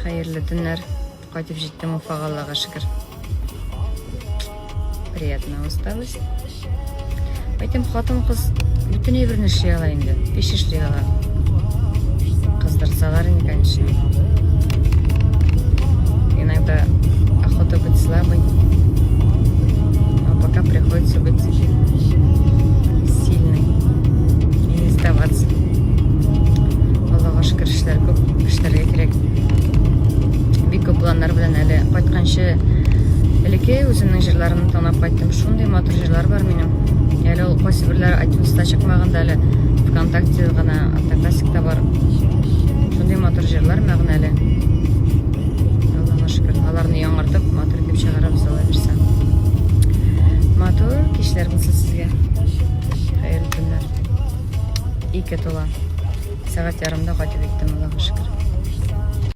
Hayırlı günler. Кайтып жеттім Уфаға, Аллаға шүкір. Приятно осталось. Айтам, хатын қыз бүтін еврін ішлей ала енді. 5 ішлей ала. Қыздырсалар енді, конечно. Иногда охота быть слабой. Но пока приходится быть сильной. И не сдаваться. Аллаға шүкір, ішлер көп. Ішлерге керек. Бик көп планнар белән әле кайтканчы элеке үземнең җырларымны тыңлап кайттым. Шундый матур җырлар бар минем. Әле ул кайсы бирләре iTunes'та чыкмаганда әле ВКонтакте гына, Одноклассникта бар. Шундый матур җырлар мәгънәле. Аллаһка шөкер. Аларны яңартып, матур итеп чыгарабыз, Алла бирсә. Матур кишләр булсын сезгә. Хәерле көннәр. 2 тола. Сәгать ярымда кайтып киттем, Аллаһка шөкер.